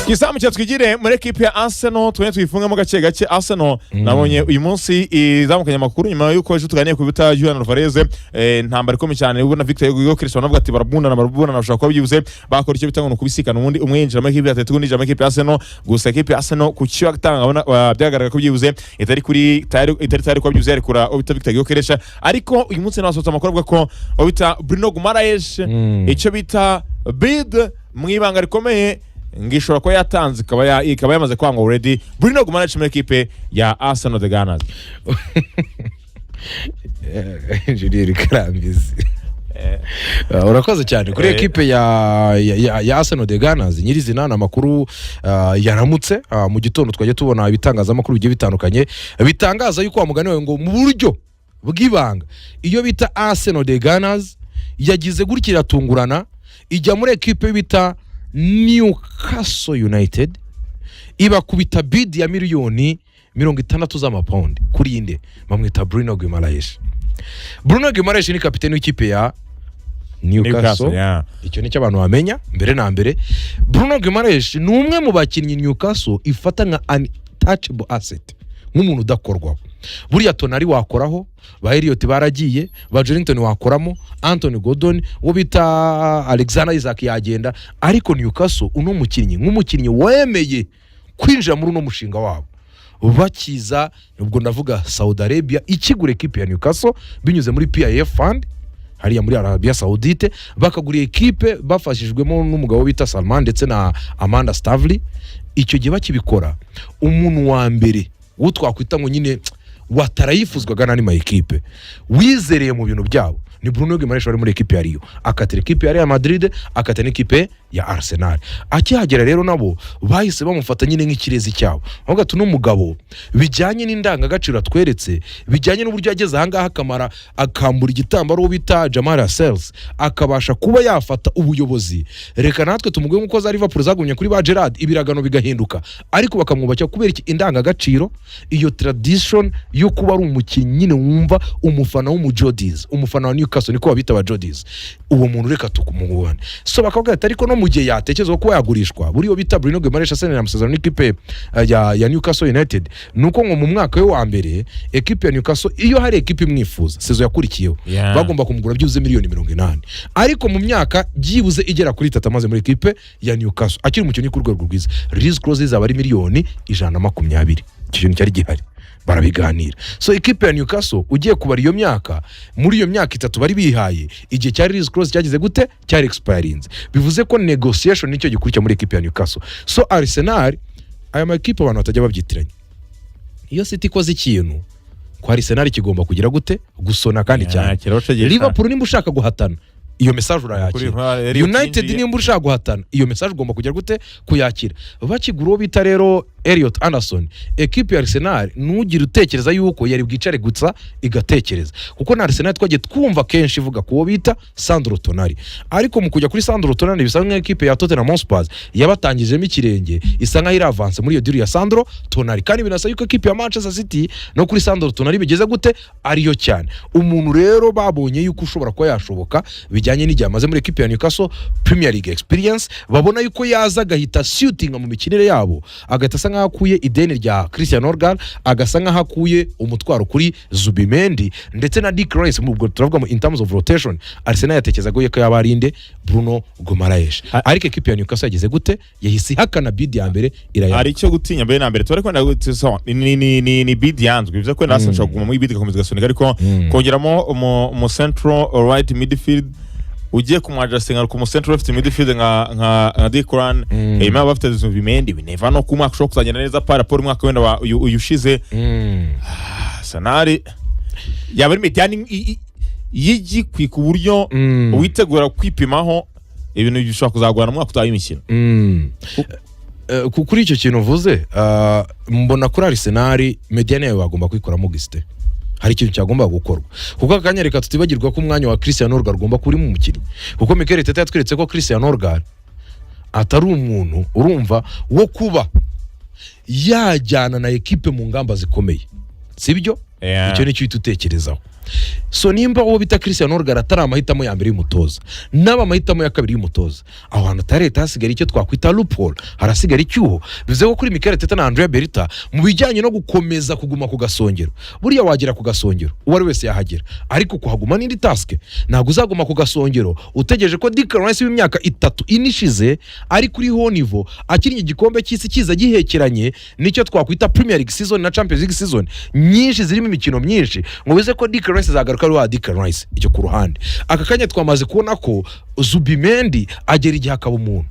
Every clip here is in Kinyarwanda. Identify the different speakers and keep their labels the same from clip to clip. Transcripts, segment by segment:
Speaker 1: Twisamu cyatwigire muri equipe ya Arsenal twifungamo gake Arsenal nabonye uyu munsi izamukanye amakuru nyuma yuko ejo tuganiye ku bita Julian Alvarez ntambara ikomeye cyane ubwo na Victor Hugo Cristiano navuga ati barabundana bashaka kuba byibuze bakora icyo bitanga no kubisikana ubundi umwe yinjira muri equipe ya Atletico n'injira muri equipe ya Arsenal gusa equipe ya Arsenal ku cyo gutanga abona byagaragara ko byibuze itari ko byibuze ari kura ubita Victor Hugo Cristiano ariko uyu munsi nasohotse amakuru avuga ko ubita Bruno Guimaraes icyo bita bid mwibanga rikomeye ngishobora ko yatanze ikaba yamaze kwanga already Bruno Guimaraes muri equipe ya Arsenal the Gunners.
Speaker 2: Julien Karambizi urakoze cyane kuri equipe ya Arsenal the Gunners nyirizina amakuru yaramutse mu gitondo twaje tubona ibitangazamakuru bigiye bitandukanye bitangaza yuko wamuganiwe ngo mu buryo bw'ibanga iyo bita Arsenal the Gunners yagize gurikira tungurana ijya muri equipe bita Newcastle United iba kubita bid ya miliyoni 60 z'amapaundi kuri inde bamwita Bruno Guimaraes. Bruno Guimaraes ni kapiteni w'ikipe ya Newcastle. Icyo ni cyo abantu bamenya mbere na mbere. Bruno Guimaraes ni umwe mu bakinnyi Newcastle ifata nka untouchable asset nk'umuntu udakorwaho. Buriya Tonali wakoraho ba Elliot baragiye ba Jolinton wakoramo Anthony Gordon wo bita Alexander Isaac yagenda ariko Newcastle uno mukinnyi nk'umukinnyi wemeye kwinjira muri uno mushinga wabo bakiza ubwo ndavuga Saudi Arabia ikigura equipe ya Newcastle binyuze muri PIF fund hariya muri Arabia Saudite bakagura equipe bafashijwemo n'umugabo bita Salman ndetse na Amanda Stavely. Icyo gihe bakibikora umuntu wa mbere wo twakwita ngo nyine watarayifuzwaga nani ma equipe wizereye mu bintu byabo ni Bruno Guimaraes wari muri equipe ya Rio akatira equipe ya Real Madrid akatira equipe ya Arsenal. Akihagera rero nabo bahise bamufata nyine nk'ikirezi cyabo ahubwo tuno mugabo bijyanye n'indangagaciro atweretse bijyanye n'uburyo yageze ahangaha akamara akambura igitambaro bita Jamal Lascelles akabasha kuba yafata ubuyobozi. Reka natwe tumugwe nkuko za Liverpool zagumye kuri ba Gerrard ibiragano bigahinduka ariko bakamwubakira kubera iki indangagaciro iyo tradition yo kuba ari umukinnyi nyine wumva umufana w'umujodies umufana wa Newcastle niko babita ba Jodies uwo muntu reka tukumubone so bakavuga ati ariko no mu gihe yatekerezwa ko yagurishwa buriyo bita Bruno Guimaraes asenera amasezerano n'ikipe ya Newcastle United nuko ngo mu mwaka we wa mbere equipe ya Newcastle iyo hari equipe imwifuza sezo yakurikiyeho bagomba kumugura byuze miliyoni 80 ariko mu myaka byibuze igera kuri 3 amaze muri equipe ya Newcastle akiri umukinnyi ku rwego rwiza release clause zaba ari miliyoni 120 ikintu cyari gihari barabiganira. So equipe ya Newcastle ugiye kubara iyo myaka muri iyo myaka 3 bari bihaye igihe cyari release clause cyagize gute cyari expiring bivuze ko negotiation nicyo gikurikira muri equipe ya Newcastle. So Arsenal aya ma equipe abantu batajya babyitiranya iyo City koze ikintu kwa Arsenal kigomba kugira gute gusona kandi cyane Liverpool nimba ushaka guhatana iyo message urayakira United nimba ushaka guhatana iyo message ugomba kugira gute kuyakira bakiguro bita rero Elliot Anderson equipe ya Arsenal nugira utekereza yuko yari bwicare gutsa igatekereza kuko na Arsenal twagiye twumva kenshi ivuga ko bita Sandro Tonali ariko mu kujya kuri Sandro Tonali bisa nka equipe ya Tottenham Hotspur yabatangijemo ikirenge isa nka iri avance muri iyo deal ya Sandro Tonali kandi binasa yuko equipe ya Manchester City no kuri Sandro Tonali bigeze gute ariyo cyane umuntu rero babonye yuko ushobora ko yashoboka bijyanye n'igihe amaze muri equipe ya Newcastle Premier League experience babona yuko yaza gahita shooting mu mikinire yabo agata nkaho akuye ideni rya Christian Organ agasa nkaho akuye umutwaro kuri Zubimendi ndetse na Dick Rice mu bwo turavuga mu in terms of rotation Arsenal yatekereza go yeka yabarinde Bruno Guimaraes ariko equipe ya Newcastle yageze gute yahisi hakana bid ya mbere iraya
Speaker 1: ari cyo gutinya mbere na mbere tore ko ni bid yanzwe bivuze ko Arsenal shaguma mu bid gakomeza gasunika ariko kongeramo mu central right midfield ugiye kumwadjustinga ku central left midfield nka Declan ima bafite Zubimendi bineva no kumwaka ushobora kuzagenda neza para rapport umwaka wenda uyushize Sanari yaba ari mitiyani yigikwi ku buryo witegura kwipimaho ibintu bishobora kuzagwana umwaka utaye imikino
Speaker 2: kuri icyo kintu uvuze mbona kuri Arsenal mediane yawe bagomba kwikoramo Giste hari ikintu cyagomba gukorwa kuko akanyereka tutibagirwa ko umwanya wa Christian Orgar agomba kuri mu mukino kuko Mikel Arteta yatweretse ko Christian Orgar atari umuntu urumva wo kuba yajyana na equipe mu ngamba zikomeye sibyo icyo ni cyo tutekerezaho so nimba uwo bita Christian Orgar atari amahitamo ya mbere y'umutoza n'aba amahitamo ya kabiri y'umutoza aho hantu tareta hasigara icyo twakwita loophole harasigara icyuho bivuze ko kuri Mikel Arteta na Andrea Berita mu bijyanye no gukomeza kuguma ku gasongero buriya wagera ku gasongero uwari wese yahagera ariko kuhaguma n'indi task ntabwo uzaguma ku gasongero utegereje ko Declan Rice w'imyaka 3 inishize ari kuri ho niveau akinnye igikombe cy'isi kiza gihekeranye nicyo twakwita Premier League season na Champions League season nyinshi zirimo imikino myinshi ngo bize ko Declan Rice zagaruka ari wa Declan Rice icyo ku ruhande aka kanya twamaze kubona ko Zubimendi agera igihe akaba umuntu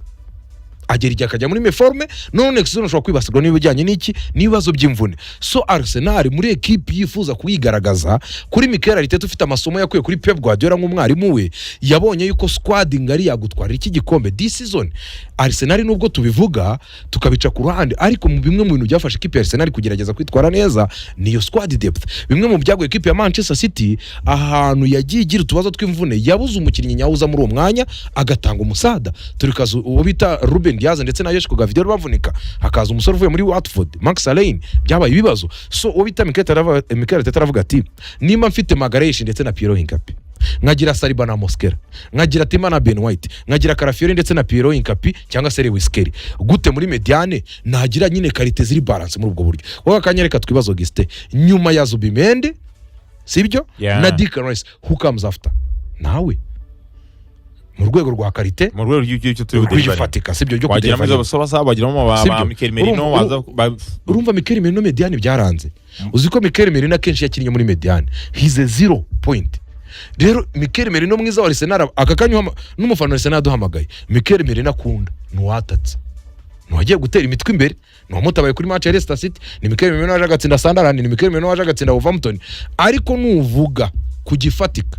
Speaker 2: agera igihe akajya muri meforme none next season ushobora kwibasirwa n'ibijyanye n'iki n'ibibazo by'imvune so Arsenal muri equipe yifuza kuyigaragaza kuri Mikel Arteta ufite amasomo yakuye kuri Pep Guardiola nk'umwarimu we yabonye yuko squad ngari yagutwara iki gikombe this season Arsenal nubwo tubivuga tukabica ku ruhande ariko mu bimwe mu bintu byafashe equipe ya Arsenal kugerageza kwitwara neza niyo squad depth bimwe mu byago equipe ya Manchester City ahantu yagiye igira utubazo tw'imvune yabuze umukinnyi nyawuza muri uwo mwanya agatanga umusada turikaza uwo bita Ruben Diaz ndetse na Joshua Gavidio bavunika hakaza umusore uvuye muri Watford Max Alain byabaye ibibazo so uwo bita Mikel Arteta aravuga ati nimba mfite Magaresh ndetse na Piero Hincapi nkagira Saliba na Mosquera nkagira Tima na Ben White nkagira Carafiori ndetse na Piero Hincapi cyangwa se Lewis Kelly gute muri mediane nagira nyine karite ziri balance muri ubwo buryo wowe kanyereka twibazo giste nyuma ya Zubimendi sibyo na Declan Rice who comes after nawe mu rwego rwa karite
Speaker 1: mu rwego rw'icyo
Speaker 2: turifatika sibyo byo
Speaker 1: kugira ngo basaba bagiramo ba Mikel Merino waza
Speaker 2: urumva Mikel Merino mediane byaranze uziko Mikel Merino akenshi yakinnye muri mediane he's a 0 point rero Mikel Merino mwiza wa Arsenal akakanya n'umufana wa Arsenal duhamagaye Mikel Merino akunda nuwatatse nuwagiye gutera imitwe imbere nuwamutabaye kuri match ya Leicester City ni Mikel Merino waje agatsinda Sunderland ni Mikel Merino waje agatsinda Wolverhampton ariko nuvuga kugifatika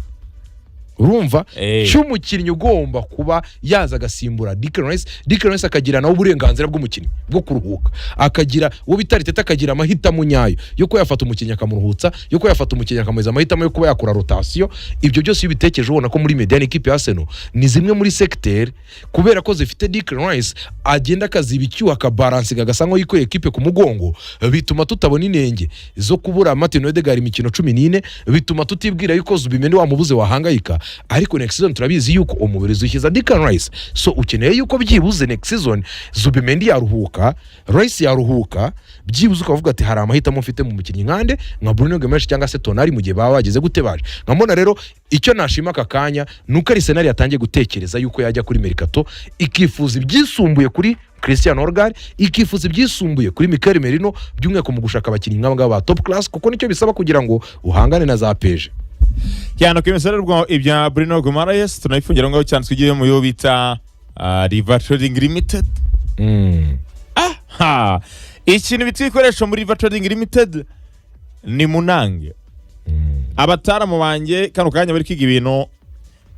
Speaker 2: urumva cy'umukinnyi ugomba kuba yaza agasimbura Declan Rice akagira nawe uburenganzira bw'umukinnyi bwo kuruhuka akagira uwo bitariteta akagira amahitamo nyayo yo ko yafata umukinnyi akamuruhutsa yo ko yafata umukinnyi akameza amahitamo yo kuba yakora rotation ibyo byose bitekereje ubona ko muri mediane equipe ya Arsenal ni zimwe muri secteur kubera ko zifite Declan Rice agenda akaziba icyuha akabalance gagasango yiko equipe ku mugongo bituma tutabona inenge zo kubura Martin Odegaard imikino 14 bituma tutibwira yuko Zubimendi wamubuze wahangayika ariko next season turabizi yuko umubiri zushyiza Declan Rice so ukeneye yuko byibuze next season Zubimendi yaruhuka Rice yaruhuka byibuze ukavuga ati hari amahitamo mfite mu mukinnyi nkande nka Bruno Gomes cyangwa se Tonali mu gihe baba bageze gutebaje nkamona rero icyo nashima kakanya nuko Arsenal yatangiye gutekereza yuko yajya kuri Mercato ikifuza ibyisumbuye kuri Christian Orgar ikifuza ibyisumbuye kuri Mikel Merino by'umweko mu gushaka abakinnyi nk'aba ba top class kuko nicyo bisaba kugira ngo uhangane na za peje
Speaker 1: cyane ko imisarurwa ibya Bruno Guimaraes tunayifungira ngo cyane twigiye mu yo bita River Trading Limited ikintu bitikoresha muri River Trading Limited ni munange abataramu banjye kano kanya bari kiga ibintu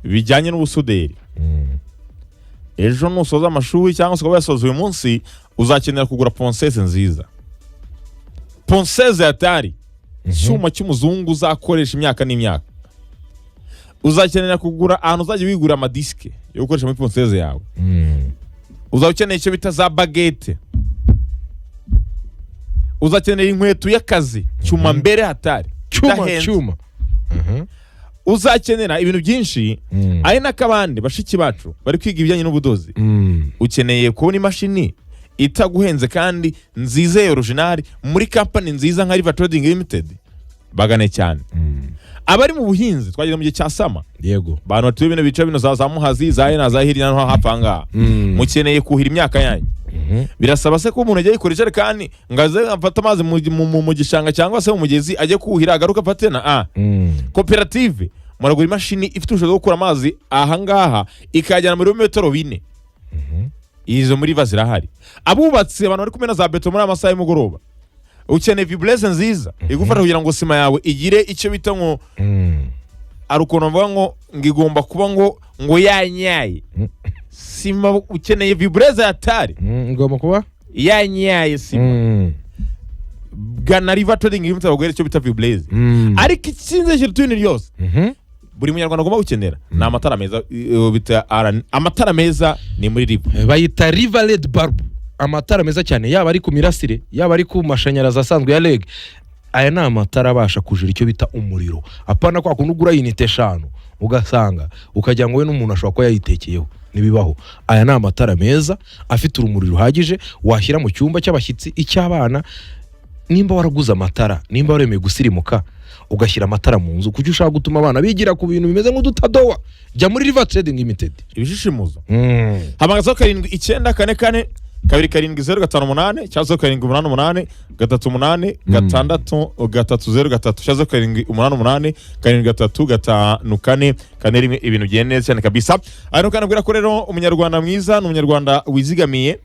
Speaker 1: bijyanye n'ubusuderi ejo nusoza amashuri cyangwa se yasoza uyu munsi uzakenera kugura ponseze nziza ponseze yatari cyuma cy'umuzungu uzakoresha imyaka n'imyaka uzakenera kugura ahantu uzajya wigura amadiske yo gukoresha muri ponseze yawe uzakenera icyo bita za baguette uzakenera inkweto y'akazi cyuma mbere hatari
Speaker 2: cyuma
Speaker 1: uzakenera ibintu byinshi ari n'akabandi bashiki bacu bari kwiga ibijyanye n'ubudozi ukeneye kubona imashini itaguhenze kandi nziza ya original muri company nziza nka River Trading Limited bagane cyane abari mu buhinzi twageze mu gihe cya sama
Speaker 2: yego
Speaker 1: bantu batuye bino bice bino za Muhazi za Hena za Hirya no hapanga mukeneye kuhira imyaka yanyu birasaba se ko umuntu agiye yikoresha kandi ngaze afata amazi mu gishanga cyangwa se mu mugezi ajye kuhira agaruka afate na koperative muragura imashini ifite ubushobozi bwo gukura amazi aha ngaha ikajyana muri metero 4 izo muri bazirahari abubatse abantu bari kumena za beto muri amasaha y'umugoroba ukeneye vibreze nziza igufasha kugira ngo sima yawe igire icyo bita ngo arukono mvuga ngo ngigomba kuba ngo yanyaye sima ukeneye vibreze yatari
Speaker 2: ngomba kuba
Speaker 1: yanyaye sima gana River Trading Limited bagwere icyo bita vibreze ariko ikinze cy'irutuni ryose buri munyarwanda agomba gukenera na amatara meza bita amatara meza ni muri River
Speaker 2: bayita River Red Bulb amatara meza cyane yaba ari ku mirasire yaba ari ku mashanyarazi asanzwe ya leg aya ni amatara abasha kujira icyo bita umuriro, apana kwa kundi ugura unite 5 ugasanga ukajya ngo we n'umuntu ashobora kuba yayitekeyeho, nibibaho. Aya ni amatara meza afite urumuri ruhagije washyira mu cyumba cy'abashyitsi, icy'abana. Nimba waraguza amatara, nimba waremeye gusirimuka ugashyira amatara mu nzu, kuki ushaka gutuma abana bigira ku bintu bimeze nk'udutadowa, jya muri River Trading Limited.
Speaker 1: Ibishishimuzo hamagaza 794 27058 cyangwa 788 38 6 cyangwa 788 735 ibintu bigenda neza cyane kabisa. Ariko kanabwira ko rero umunyarwanda mwiza n'umunyarwanda wizigamiye,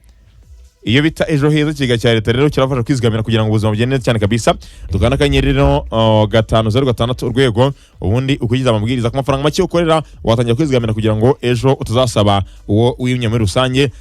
Speaker 1: iyo bita ejo heza kiga cya leta rero kirafasha kwizigamira kugira ngo ubuzima bugende neza cyane kabisa. Tukana kanyeri rero 506 urwego, ubundi ukugiza amabwiriza ku mafaranga make ukorera watangira kwizigamira kugira ngo ejo utazasaba uwo wimye muri rusange.